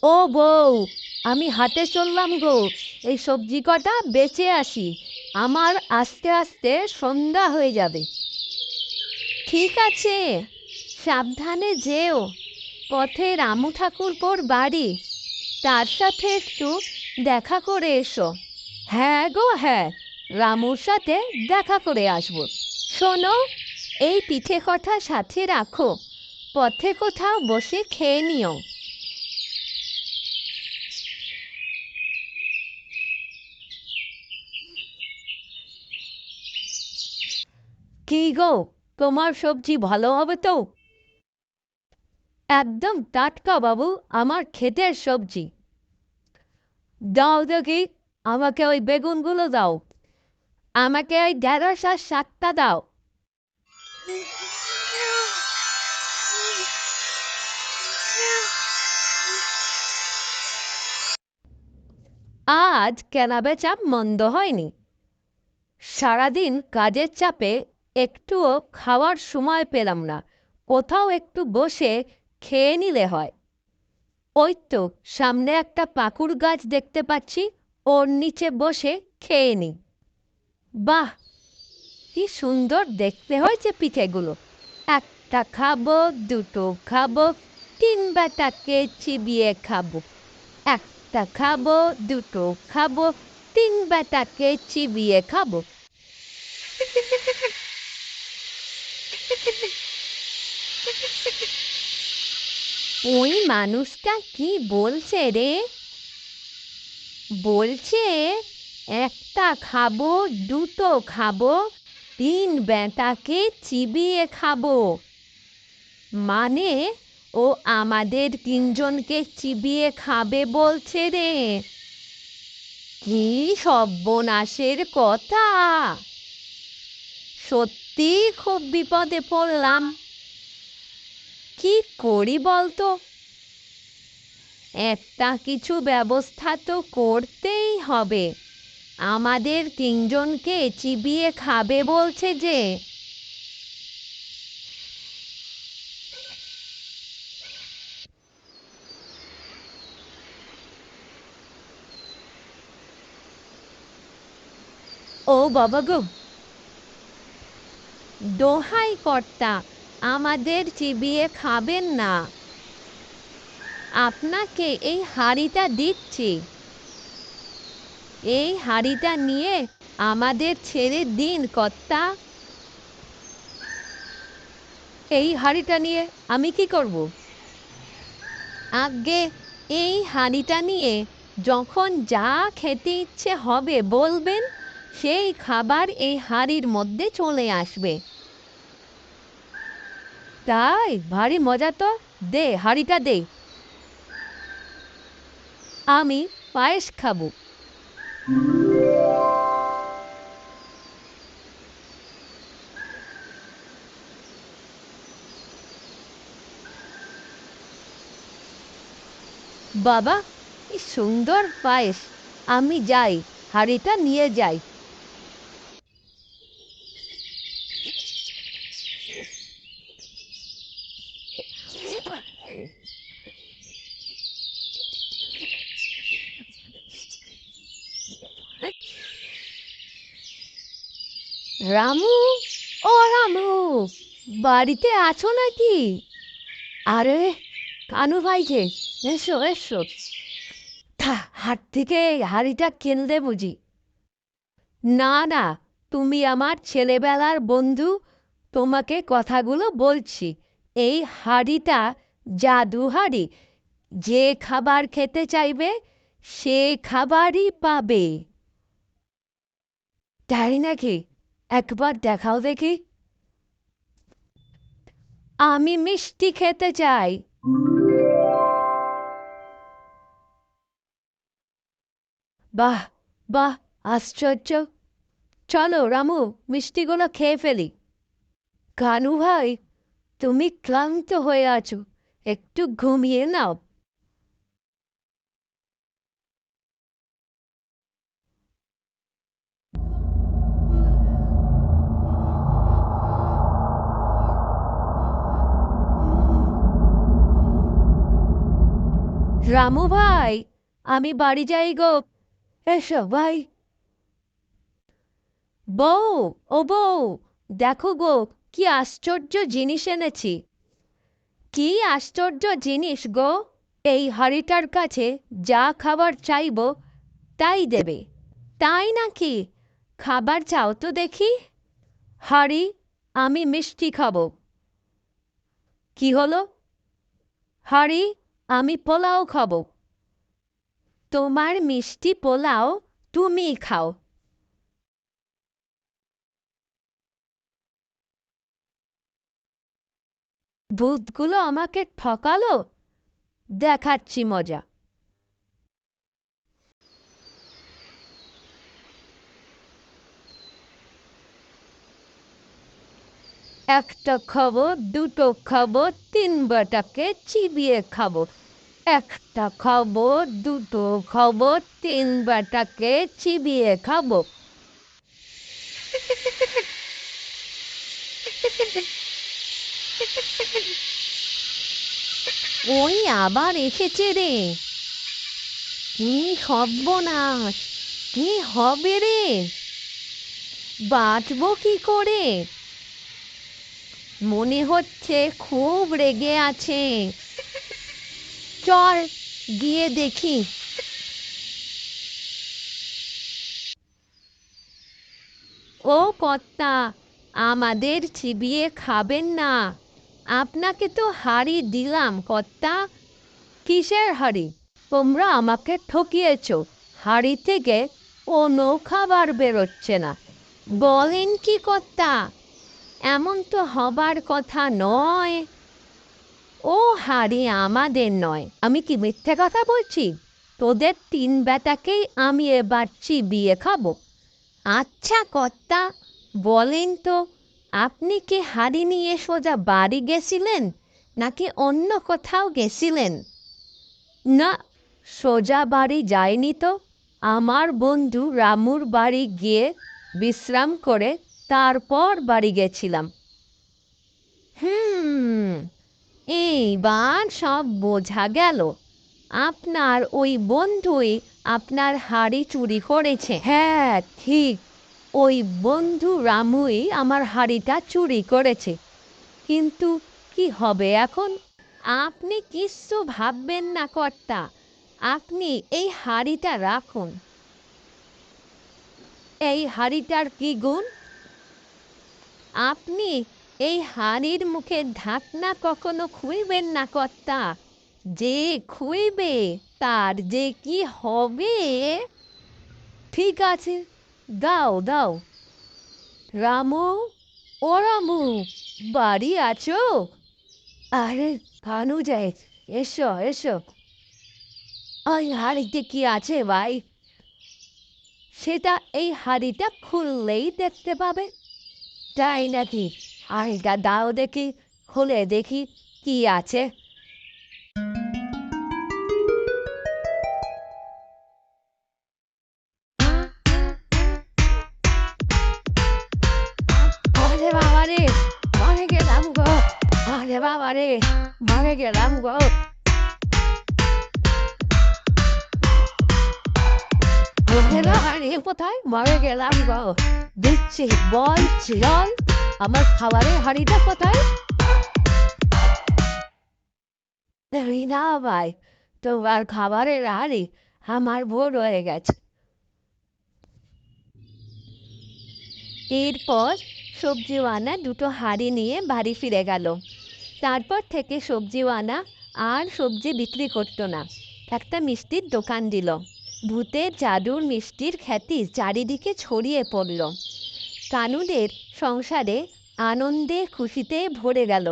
ও বউ, আমি হাটে চললাম গো। এই সবজি কটা বেচে আসি। আমার আস্তে আস্তে সন্ধ্যা হয়ে যাবে। ঠিক আছে, সাবধানে যেও। পথে রামু ঠাকুরপোর বাড়ি, তার সাথে একটু দেখা করে এসো। হ্যাঁ গো হ্যাঁ, রামুর সাথে দেখা করে আসবো। শোনো, এই পিঠে কটা সাথে রাখো, পথে কোথাও বসে খেয়ে নিও। কি গো, তোমার সবজি ভালো হবে তো? একদম টাটকা বাবু, আমার ক্ষেতের সবজি। দাও দেখি, আমাকে ওই বেগুনগুলো দাও। আমাকে ওই ঢেঁড়স আর শাকটা দাও। আজ কেনাবেচা মন্দ হয়নি। সারাদিন কাজের চাপে একটুও খাওয়ার সময় পেলাম না। কোথাও একটু বসে খেয়ে নিলে হয়। ওই তো সামনে একটা পাকুড় গাছ দেখতে পাচ্ছি, ওর নিচে বসে খেয়ে নি। বাহ, কি সুন্দর দেখতে হয়েছে পিঠেগুলো। একটা খাবো, দুটো খাবো, তিন বেটাকে চিবিয়ে খাবো। একটা খাবো, দুটো খাবো, তিন বেটাকে চিবিয়ে খাবো। ওই মানুষটা কি বলছে রে? বলছে একটা খাবো, দুটো খাবো, তিন বেটাকে চিবিয়ে খাবো। মানে ও আমাদের তিনজনকে চিবিয়ে খাবে বলছে রে। কি সর্বনাশের কথা! সত্যি খুব বিপদে পড়লাম। কি করি বলতো? একটা কিছু ব্যবস্থা তো করতেই হবে। আমাদের তিনজনকে চিবিয়ে খাবে বলছে যে। ও বাবা গো, দোহাই কর্তা, আমাদের চিবিয়ে খাবেন না। আপনাকে এই হাঁড়িটা দিচ্ছি। এই হাঁড়িটা নিয়ে আমাদের ছেড়ে দিন কর্তা। এই হাঁড়িটা নিয়ে আমি কি করব? আগে এই হাঁড়িটা নিয়ে যখন যা খেতে ইচ্ছে হবে বলবেন, সেই খাবার এই হাঁড়ির মধ্যে চলে আসবে। তাই ভারী মজা তো। দে হাঁড়িটা দে। আমি পায়েস খাবো। বাবা, কি সুন্দর পায়েস! আমি যাই, হাঁড়িটা নিয়ে যাই। রামু, ও রামু, বাড়িতে আছো নাকি? আরে, কানু ভাই যে, এসো এসো। হাট থেকে হাঁড়িটা কিনলে বুঝি? না না, তুমি আমার ছেলেবেলার বন্ধু, তোমাকে কথাগুলো বলছি। এই হাঁড়িটা জাদু হাঁড়ি। যে খাবার খেতে চাইবে সে খাবারই পাবে। তাই নাকি? একবার দেখাও দেখি। আমি মিষ্টি খেতে চাই। বাহ, বাহ, আশ্চর্য! চলো রামু, মিষ্টিগুলো খেয়ে ফেলি। কানু ভাই, তুমি ক্লান্ত হয়ে আছো, একটু ঘুমিয়ে নাও। রামু ভাই, আমি বাড়ি যাই গো। এসো ভাই। বউ, ও বউ, দেখো গো, কি আশ্চর্য জিনিস এনেছি। কি আশ্চর্য জিনিস গো! এই হাঁড়িটার কাছে যা খাবার চাইব তাই দেবে। তাই নাকি? খাবার চাও তো দেখি। হাঁড়ি, আমি মিষ্টি খাবো। কি হলো? হাঁড়ি, আমি পোলাও খাবো। তোমার মিষ্টি পোলাও তুমিই খাও। ভূতগুলো আমাকে ঠকালো। দেখাচ্ছি মজা। একটা খাবো, দুটো খাবো, তিন বেটাকে চিবিয়ে খাবো। একটা খাবো, দুটো খাবো, তিন বেটাকে চিবিয়ে খাবো। ওই আবার এসেছে রে। কি সর্বনাশ! কি হবে রে? বাঁচবো কি করে? মনে হচ্ছে খুব রেগে আছে। চল গিয়ে দেখি। ও কর্তা, আমাদের চিবিয়ে খাবেন না। আপনাকে তো হাঁড়ি দিলাম কর্তা। কিসের হাঁড়ি? তোমরা আমাকে ঠকিয়েছ। হাঁড়ি থেকে কোনো খাবার বেরোচ্ছে না। বলেন কি কর্তা? এমন তো হবার কথা নয়। ও হাঁড়ি আমাদের নয়। আমি কি মিথ্যে কথা বলছি? তোদের তিন বেটাকেই আমি এবার চিবিয়ে খাবো। আচ্ছা কর্তা, বলেন তো, আপনি কি হাঁড়ি নিয়ে সোজা বাড়ি গেছিলেন নাকি অন্য কোথাও গেছিলেন? না, সোজা বাড়ি যায়নি তো। আমার বন্ধু রামুর বাড়ি গিয়ে বিশ্রাম করে তারপর বাড়ি গেছিলাম। হুম, এইবার সব বোঝা গেল। আপনার ওই বন্ধুই আপনার হাঁড়ি চুরি করেছে। হ্যাঁ, ঠিক। ওই বন্ধু রামুই আমার হাঁড়িটা চুরি করেছে। কিন্তু কি হবে এখন? আপনি কিচ্ছু ভাববেন না কর্তা। আপনি এই হাঁড়িটা রাখুন। এই হাঁড়িটার কি গুণ? আপনি এই হাঁড়ির মুখে ঢাকনা কখনো খুলবেন না কর্তা। যে খুইবে তার যে কি হবে! ঠিক আছে, দাও দাও। রামু, ও রামু, বাড়ি আছো? আরে কানু যায়, এসো এসো। ওই হাঁড়িতে কি আছে ভাই? সেটা এই হাঁড়িটা খুললেই দেখতে পাবে। তাই নাকি? হাঁড়িটা দাও দেখি, খুলে দেখি কি আছে। আরে বাবা রে, মরে গেলাম গো। আরে বাবা রে, মরে গেলাম গো। হাঁড়ি কোথায়? মরে গেলাম গো। দিচ্ছি, বল চিরল, আমার খাবারের হাঁড়িটা কোথায়? না ভাই, তোমার খাবারের হাঁড়ি আমার ভোর হয়ে গেছে। এরপর সবজিওয়ালা দুটো হাঁড়ি নিয়ে বাড়ি ফিরে গেল। তারপর থেকে সবজিওয়ালা আর সবজি বিক্রি করতো না, একটা মিষ্টির দোকান দিল। ভূতের জাদুর মিষ্টির খ্যাতি চারিদিকে ছড়িয়ে পড়ল। কানুদের সংসারে আনন্দে খুশিতে ভরে গেল।